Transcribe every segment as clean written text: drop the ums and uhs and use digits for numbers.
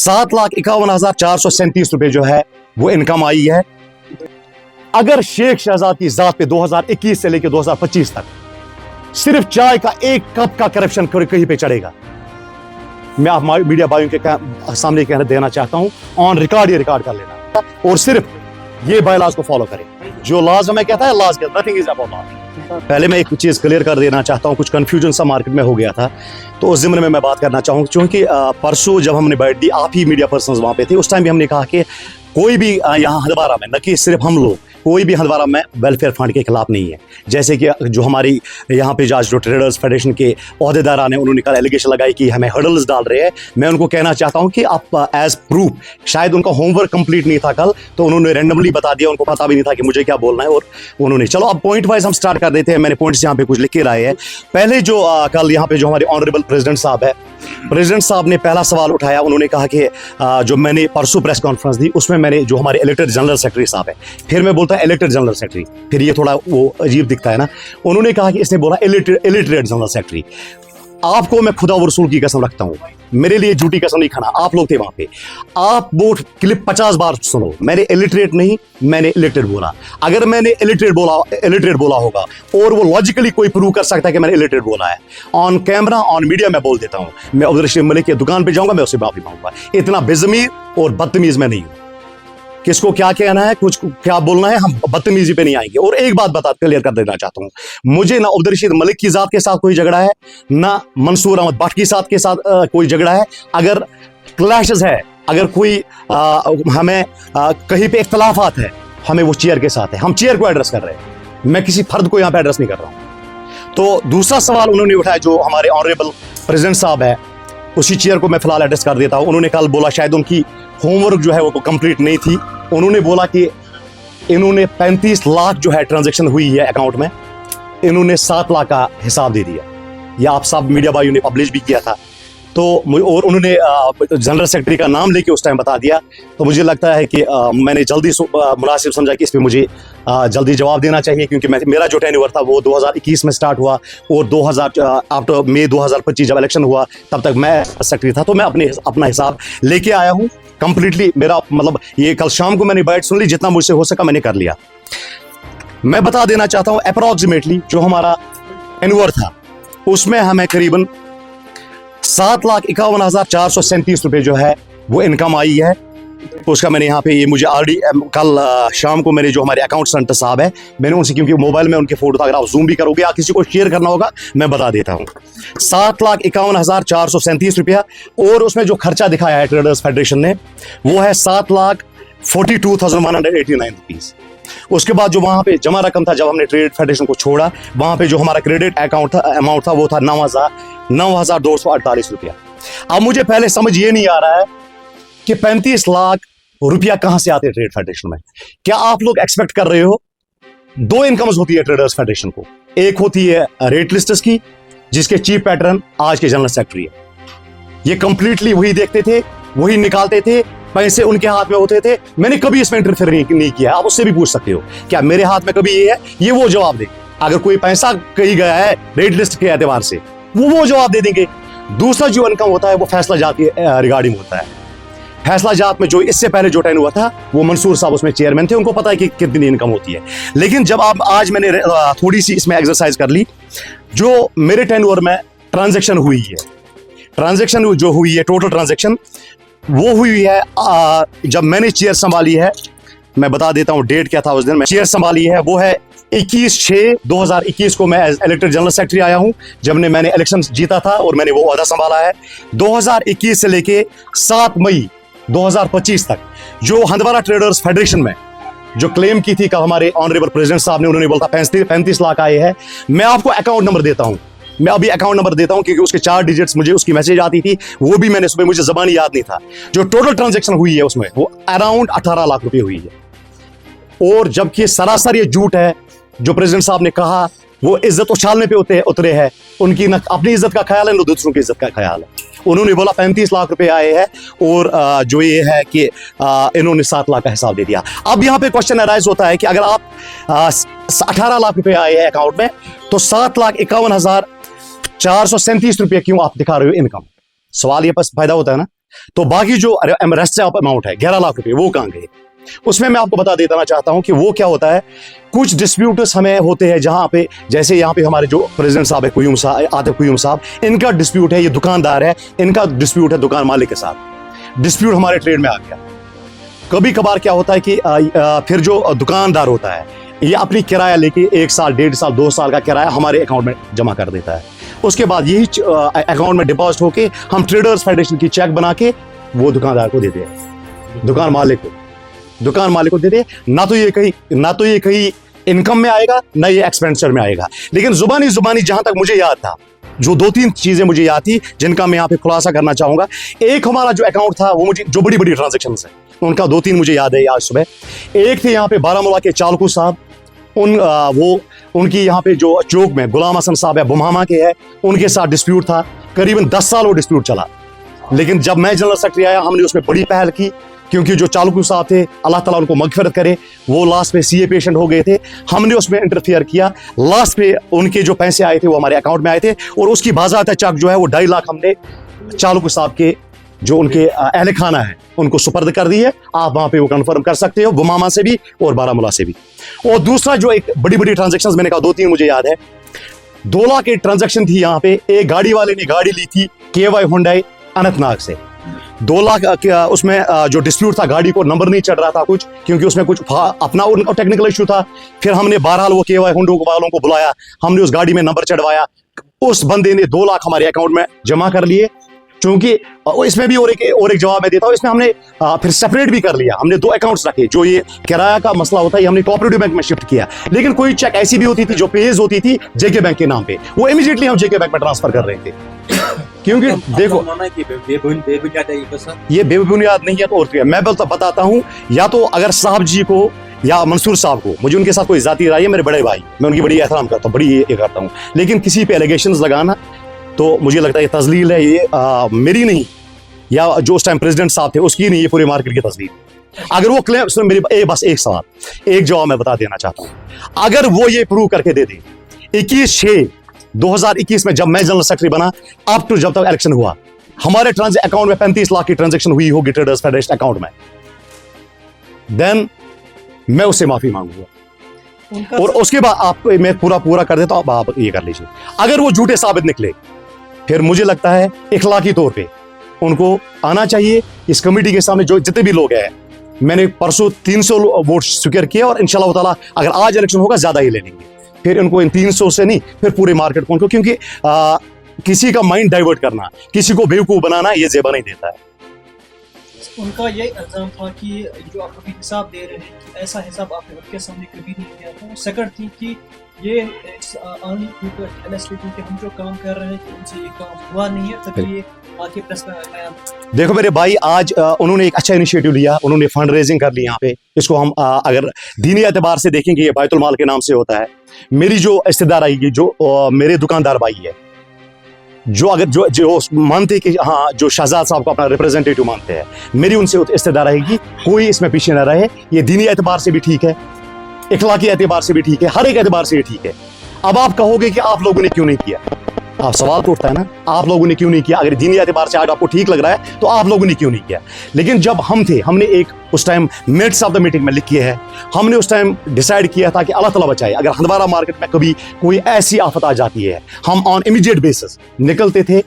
7,51,437 रुपए जो है वो इनकम आई है। अगर शेख शहजाद की जात पे 2021 से लेकर 2025 तक सिर्फ चाय का एक कप का करप्शन कहीं पे चढ़ेगा, मैं आप मीडिया भाइयों के सामने कहना देना चाहता हूं, ऑन रिकॉर्ड ये रिकॉर्ड कर लेना और सिर्फ ये बायलॉज को फॉलो करें। जो लॉज में कहता है लॉज कहता, नथिंग इज अबाउट लॉ। पहले मैं एक चीज क्लियर कर देना चाहता हूं, कुछ कंफ्यूजन सा मार्केट में हो गया था, तो उस जिम्मे में मैं बात करना चाहूंगा। क्योंकि परसों जब हमने बैठ दी, आप ही मीडिया पर्सनस वहां पे थे, उस टाइम भी हमने कहा कि कोई भी यहाँ हंदवारा में, न कि सिर्फ हम लोग, कोई भी हंदवारा में वेलफेयर फंड के खिलाफ नहीं है। जैसे कि जो हमारी यहाँ पे आज जो ट्रेडर्स फेडरेशन के अहदेदार ने उन्होंने कल एलिगेशन लगाई कि हमें हर्डल्स डाल रहे हैं, मैं उनको कहना चाहता हूँ कि आप एज प्रूफ, शायद उनका होमवर्क कंप्लीट नहीं था कल, तो उन्होंने रैंडमली बता दिया, उनको पता भी नहीं था कि मुझे क्या बोलना है, और उन्होंने, चलो अब पॉइंट वाइज हम स्टार्ट कर देते हैं। मैंने पॉइंट्स यहाँ पे कुछ लिख के लाए हैं। पहले जो कल यहाँ पे जो हमारे ऑनरेबल प्रेसिडेंट साहब है, प्रेसिडेंट साहब ने पहला सवाल उठाया, उन्होंने कहा कि जो मैंने परसों प्रेस कॉन्फ्रेंस दी उसमें मैंने जो हमारे इलेक्टेड जनरल सेक्रेटरी साहब है, फिर मैं बोलता इलेक्टेड जनरल सेक्रेटरी, फिर ये थोड़ा वो अजीब दिखता है ना, उन्होंने कहा कि इसने बोला इलिटरेट जनरल सेक्रेटरी। आपको मैं खुदा व रसूल की कसम रखता हूं, मेरे लिए झूठी कसम नहीं खाना, आप लोग थे वहां पे, आप वो क्लिप 50 बार सुनो, मैंने इलिटरेट नहीं, मैंने इलिटरेट बोला। अगर मैंने इलिटरेट बोला होगा और वो लॉजिकली कोई प्रूव कर सकता है कि मैंने इलिटरेट बोला है, ऑन कैमरा ऑन मीडिया मैं बोल देता हूं, मैं उधर शेख मलिक की दुकान पे जाऊंगा, मैं उससे माफी मांगूंगा। इतना बेजमीर और बदतमीज मैं नहीं हूं। किसको क्या कहना है, कुछ क्या बोलना है, हम बदतमीजी पे नहीं आएंगे। और एक बात क्लियर कर देना चाहता हूं, मुझे ना अब्दुल रशीद मलिक की जात के साथ कोई झगड़ा है, ना मंसूर अहमद भट्ट की जात के साथ कोई झगड़ा है। अगर क्लैशेस है, अगर कोई हमें कहीं पे इख्तलाफात है, हमें वो चेयर के साथ है, हम चेयर को एड्रेस कर रहे हैं, मैं किसी फर्द को यहाँ पे एड्रेस नहीं कर रहा हूँ। तो दूसरा सवाल उन्होंने उठाया जो हमारे ऑनरेबल प्रेसिडेंट साहब है, उसी चेयर को मैं फिलहाल एड्रेस कर देता हूँ। उन्होंने कल बोला शायद उनकी होमवर्क जो है वो कंप्लीट नहीं थी। उन्होंने बोला कि इन्होंने 35 लाख जो है ट्रांजैक्शन हुई है अकाउंट में, इन्होंने 7 लाख का हिसाब दे दिया। यह आप सब मीडिया भाइयों ने पब्लिश भी किया था। तो और उन्होंने जनरल सेक्रेटरी का नाम लेके उस टाइम बता दिया। तो मुझे लगता है कि मैंने जल्दी मुनासिब समझा कि इस पर मुझे जल्दी जवाब देना चाहिए, क्योंकि मेरा जो टेन्योर था वो 2021 में स्टार्ट हुआ और 2000 आफ्टर मई 2025 जब इलेक्शन हुआ तब तक मैं सेक्रेटरी था। तो मैं अपना हिसाब लेके आया हूँ कंप्लीटली। मेरा मतलब ये कल शाम को मैंने बाइट सुन ली, जितना मुझसे हो सका मैंने कर लिया। मैं बता देना चाहता हूँ अप्रोक्सीमेटली जो हमारा टेन्योर था उसमें हमें करीबन 7,51,437 रुपए जो है वो इनकम आई है। उसका मैंने यहाँ पे ये मुझे ऑलरेडी कल शाम को मेरे जो हमारे अकाउंट सेंटर साहब है, मैंने उनसे, क्योंकि मोबाइल में उनके फोटो था, अगर आप जूम भी करोगे या किसी को शेयर करना होगा मैं बता देता हूँ, 7,51,437 रुपया। और उसमें जो खर्चा दिखाया है ट्रेडर्स फेडरेशन ने वो है 7,42,189 रुपीज। उसके बाद जो वहां पे जमा रकम था, जब हमने ट्रेड फेडरेशन को छोड़ा, वहां पे जो हमारा क्रेडिट अमाउंट था वो था 9,248 रुपया। अब मुझे पहले समझ ये नहीं आ रहा है कि 35 लाख रुपया कहां से आते हैं ट्रेड फेडरेशन में। क्या आप लोग एक्सपेक्ट कर रहे हो? 2 इनकम्स होती है ट्रेडर्स फेडरेशन को, एक होती है रेट लिस्टर्स की, जिसके चीफ पैटर्न आज के जनरल सेक्रेटरी है। ये कंप्लीटली वही देखते थे, वही निकालते थे, पैसे उनके हाथ में होते थे। मैंने कभी इसमें इंटरफेयर नहीं किया। आप उससे भी पूछ सकते हो क्या मेरे हाथ में कभी ये है, ये वो जवाब दे। अगर कोई पैसा कहीं गया है रेट लिस्ट के एतबार से, वो जवाब दे देंगे। दूसरा जो इनकम होता है वो फैसला जात के रिगार्डिंग होता है। फैसला जात में जो इससे पहले जो टेन हुआ था वो मंसूर साहब उसमें चेयरमैन थे, उनको पता है कि कितनी इनकम होती है। लेकिन जब आप आज मैंने थोड़ी सी इसमें एक्सरसाइज कर ली, जो मेरे टेन्योर में ट्रांजैक्शन हुई है, ट्रांजैक्शन जो हुई है, टोटल ट्रांजैक्शन वो हुई है जब मैंने चेयर संभाली है। मैं बता देता हूं डेट क्या था उस दिन मैं चेयर संभाली है, वो है 21/6/2021 को मैं एज इलेक्टेड जनरल सेक्रेटरी आया हूं, जब मैंने इलेक्शन जीता था और मैंने वो ओहदा संभाला है। 2021 से लेके 7 मई 2025 तक जो हंदवारा ट्रेडर्स फेडरेशन में जो क्लेम की थी, कल हमारे ऑनरेबल प्रेसिडेंट साहब ने, उन्होंने बोला 35 लाख आए हैं। मैं आपको अकाउंट नंबर देता हूं, मैं अभी अकाउंट नंबर देता हूं क्योंकि उसके 4 डिजिट्स मुझे उसकी मैसेज आती थी, वो भी मैंने सुबह, मुझे ज़बानी याद नहीं था। जो टोटल ट्रांजैक्शन हुई है उसमें वो अराउंड 18 लाख रुपए हुई है। और जबकि सरासर ये झूठ है जो प्रेसिडेंट साहब ने कहा, वो इज्जत उछालने पे उतरे हैं। उनकी न अपनी इज्जत का ख्याल है न दूसरों की इज्जत का ख्याल है। उन्होंने बोला 35 लाख रुपए आए हैं और जो ये है कि इन्होंने 7 लाख का हिसाब दे दिया। अब यहाँ पे क्वेश्चन अराइज होता है कि अगर आप 18 लाख रुपए आए हैं अकाउंट में, तो 7,51,437 रुपये क्यों आप दिखा रहे हो इनकम? सवाल ये बस पैदा होता है ना। तो बाकी जो रेस्ट ऑफ अमाउंट है 11 लाख रुपए वो कहां गए? उसमें मैं आपको बता देना चाहता हूं कि वो क्या होता है, कुछ डिस्प्यूट्स हमें होते हैं जहां पे, जैसे यहां पे हमारे जो प्रेसिडेंट साहब है कुयूम साहब, आतिफ कुयूम साहब, इनका डिस्प्यूट है, ये दुकानदार है, इनका डिस्प्यूट है दुकान मालिक के साथ, डिस्प्यूट हमारे ट्रेड में आ गया। कभी कभार क्या होता है कि फिर जो दुकानदार होता है ये अपनी किराया लेके 1 साल 1.5 साल 2 साल का किराया हमारे अकाउंट में जमा कर देता है। उसके बाद यही अकाउंट में डिपॉजिट होके हम ट्रेडर्स फेडरेशन की चेक बना के वो दुकानदार को देते हैं, दुकान मालिक को देते हैं। ना तो ये कहीं इनकम में आएगा, ना ये एक्सपेंडिचर में आएगा। लेकिन जुबानी जहां तक मुझे याद था, जो 2-3 चीजें मुझे याद थी जिनका मैं यहाँ पे खुलासा करना चाहूंगा। एक हमारा जो अकाउंट था वो मुझे जो बड़ी ट्रांजेक्शन है उनका 2-3 मुझे याद है आज सुबह। एक थे यहाँ पे बारामूला के चालकू साहब, उनकी यहाँ पे जो चौक में गुलाम हसन साहब है बुम्हामा के है, उनके साथ डिस्प्यूट था, करीबन 10 साल वो डिस्प्यूट चला। लेकिन जब मैं जनरल सेक्रेटरी आया हमने उसमें बड़ी पहल की, क्योंकि जो चालकू साहब थे अल्लाह ताला उनको मगफिरत करे, वो लास्ट पे सीए पेशेंट हो गए थे, हमने उसमें इंटरफियर किया। लास्ट पे उनके जो पैसे आए थे वो हमारे अकाउंट में आए थे और उसकी बाज़ाब्ता चेक जो है वो 2.5 लाख हमने चालकू साहब के जो उनके अहल खाना है उनको सुपर्द कर दी है। आप वहां पे वो कंफर्म कर सकते हो, बुमामा से भी और बारामूला से भी। और दूसरा जो एक बड़ी ट्रांजेक्शन मैंने कहा 2-3 मुझे याद है, 2 लाख की ट्रांजेक्शन थी यहाँ पे। एक गाड़ी वाले ने गाड़ी ली थी KY हुंडई अनंतनाग से, 2 लाख उसमें जो डिस्प्यूट था, गाड़ी को नंबर नहीं चढ़ रहा था कुछ, क्योंकि उसमें कुछ अपना उनका टेक्निकल इशू था। फिर हमने बहरहाल वो KY हुंडई वालों को बुलाया, हमने उस गाड़ी में नंबर चढ़वाया, उस बंदे ने 2 लाख हमारे अकाउंट में जमा कर लिए। क्योंकि इसमें भी और एक जवाब मैं देता हूं, इसमें हमने फिर सेपरेट भी कर लिया, हमने 2 अकाउंट्स रखे। जो ये किराया का मसला होता है ये हमने कोऑपरेटिव बैंक में शिफ्ट किया। लेकिन कोई चेक ऐसी भी होती थी जो पेज होती थी JK बैंक के नाम पे, वो इमीडिएटली हम JK बैंक में ट्रांसफर कर रहे थे। क्योंकि देखो ये बेबुनियाद नहीं है तो और क्या मैं बताता हूं, या तो अगर साहब जी को या मंसूर साहब को, मुझे उनके साथ कोई जाती राय है, मेरे बड़े भाई, मैं उनकी बड़ी एहतराम करता हूँ, बड़ी ये करता हूँ। लेकिन किसी पे एलिगेशंस लगाना तो मुझे लगता है ये तजलील है, ये मेरी नहीं, या जो उस टाइम प्रेसिडेंट साहब थे उसकी नहीं, ये पूरे मार्केट की तजलील। अगर वो क्लेम, सुन मेरी बस एक सवाल, एक जवाब मैं बता देना चाहता हूं, अगर वो ये प्रूव करके दे दे 21/6/2021 में जब मैं जनरल सेक्रेटरी बना, अप टू जब तक इलेक्शन हुआ, हमारे अकाउंट में 35 लाख की ट्रांजेक्शन हुई होगी ट्रेडर्स फेडरेशन अकाउंट में, देन मैं उससे माफी मांगूंगा। और उसके बाद आप, मैं पूरा कर देता हूं, आप ये कर लीजिए। अगर वो झूठे साबित निकले, फिर मुझे लगता है इखलाकी तौर पे उनको आना चाहिए इस कमेटी के सामने, जो जितने भी लोग हैं। मैंने परसों 300 वोट स्वीकार किए और इंशाल्लाह ताला अगर आज इलेक्शन होगा ज्यादा ही ले लेंगे। फिर इनको इन 300 से नहीं, फिर पूरे मार्केट को उनको, क्योंकि किसी का माइंड डाइवर्ट करना, किसी को बेवकूफ बनाना, ये जेबा नहीं देता है। उनका ये इल्जाम था कि जो आप अभी हिसाब दे रहे हैं कि ऐसा हिसाब आपने उनके सामने कभी नहीं दिया था। सेकंड थी कि ये क्योंकि हम जो काम कर रहे हैं कि उनसे ये काम हुआ नहीं है, तभी ये आके प्रेस में आया। देखो मेरे भाई, आज उन्होंने एक अच्छा इनिशिएटिव लिया, उन्होंने फंड रेजिंग कर ली यहाँ पे। इसको हम अगर दीनी एतबार से देखेंगे, ये बैतुल माल के नाम से होता है। मेरी जो रिश्तेदार आएगी, जो मेरे दुकानदार भाई है, जो अगर जो मानते कि हाँ जो शहजाद साहब को अपना रिप्रेजेंटेटिव मानते हैं, मेरी उनसे रिश्तेदार रहेगी, कोई इसमें पीछे ना रहे। ये दीनी एतबार से भी ठीक है, इखलाकी एतबार से भी ठीक है, हर एक एतबार से ठीक है। अब आप कहोगे कि आप लोगों ने क्यों नहीं किया, आप सवाल तो उठता है ना, आप लोगों ने क्यों नहीं किया। अगर दीनी एतबार से आज आपको ठीक लग रहा है तो आप लोगों ने क्यों नहीं किया। लेकिन जब हम थे, हमने एक उस time minutes of the meeting में लिखी है, हमने उस टाइम डिसाइड किया था कि अल्लाह ताला बचाए, अगर हंदवारा मार्केट में कभी कोई ऐसी आफत आ जाती है, हम ऑन इमीडिएट बेसिस निकलते थे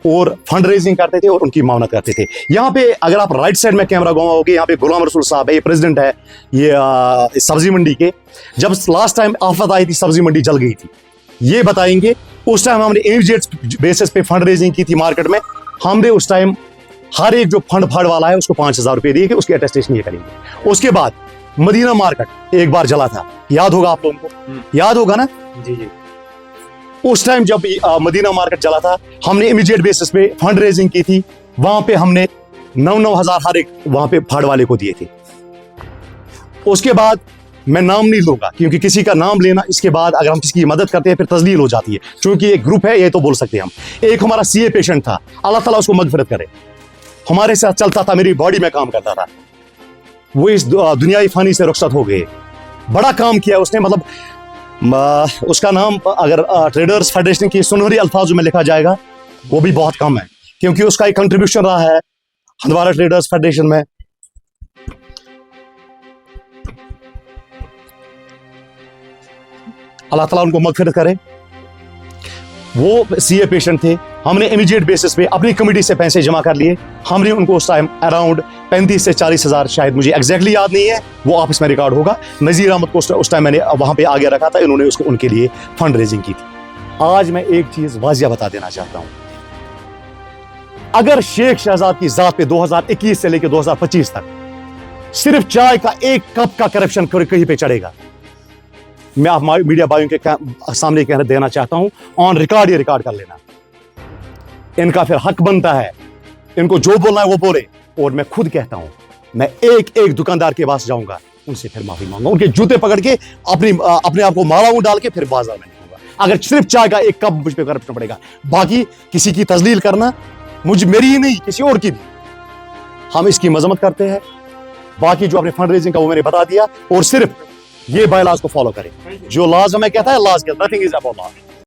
और फंड रेजिंग करते थे और उनकी मावनत करते थे। यहाँ पे अगर आप राइट साइड में कैमरा घुमाओगे, यहाँ पे गुलाम रसूल साहब है, ये प्रेसिडेंट है ये सब्जी मंडी के। जब लास्ट टाइम आफत आई थी, सब्जी मंडी जल गई थी, ये बताएंगे। उस टाइम हमने इमीडिएट बेसिस पे फंड रेजिंग की थी मार्केट में। हमने उस टाइम हर एक जो फंड वाला है उसको 5000 रुपए दिए कि उसकी अटेस्टेशन ये करेंगे। उसके बाद मदीना मार्केट एक बार जला था, याद होगा आप लोगों को, याद होगा ना जी जी। उस टाइम जब मदीना मार्केट जला था, हमने इमीडिएट बेसिस पे फंड रेजिंग की थी। वहां पे हमने 9,000 हर एक वहां पे फाड़ वाले को दिए थे। उसके बाद मैं नाम नहीं लूंगा, क्योंकि किसी का नाम लेना, इसके बाद अगर हम किसी की मदद करते हैं फिर तजलील हो जाती है। क्योंकि एक ग्रुप है, ये तो बोल सकते हैं हम। एक हमारा सीए पेशेंट था, अल्लाह ताला उसको मगफिरत करे, हमारे साथ चलता था, मेरी बॉडी में काम करता था। वो इस दुनियाई फानी से रुखसत हो गए। बड़ा काम किया उसने, मतलब उसका नाम अगर ट्रेडर्स फेडरेशन की सुनहरी अल्फाजों में लिखा जाएगा वो भी बहुत कम है, क्योंकि उसका एक कंट्रीब्यूशन रहा है हंदवारा ट्रेडर्स फेडरेशन में अल्लाह ताला उनको मगफिरत करे। वो सीए पेशेंट थे, हमने इमीडिएट बेसिस पे अपनी कमेटी से पैसे जमा कर लिए। हमने उनको उस टाइम अराउंड 35 से 40 हज़ार, शायद मुझे एग्जैक्टली याद नहीं है, वो ऑफिस में रिकॉर्ड होगा। नज़ीर अहमद को उस टाइम मैंने वहां पे आगे रखा था, इन्होंने उसको उनके लिए फंड रेजिंग की थी। आज मैं एक चीज वाजिया बता देना चाहता हूं, अगर शेख शहजाद की जात पे 2021 से लेकर 2025 तक सिर्फ चाय का एक कप का करप्शन कहीं पे चढ़ेगा, मैं आप मीडिया भाइयों के सामने कहना देना चाहता हूं, ऑन रिकॉर्ड ये रिकॉर्ड कर लेना। इनका फिर हक बनता है, इनको जो बोलना है वो बोले। और मैं खुद कहता हूं, मैं एक एक दुकानदार के पास जाऊंगा, उनसे फिर माफी मांगूंगा, उनके जूते पकड़ के अपने आप को मालाऊं डाल के फिर बाजार में निकलूंगा, अगर सिर्फ चाय का एक कप मुझ पे करप्शन पड़ेगा। बाकी किसी की तजलील करना मेरी ही नहीं, किसी और की भी, हम इसकी मजम्मत करते हैं। बाकी जो अपने फंड रेजिंग का वो मैंने बता दिया, और सिर्फ ये बायलाज को फॉलो करें। जो लॉज हमें कहता है, laws nothing is about law.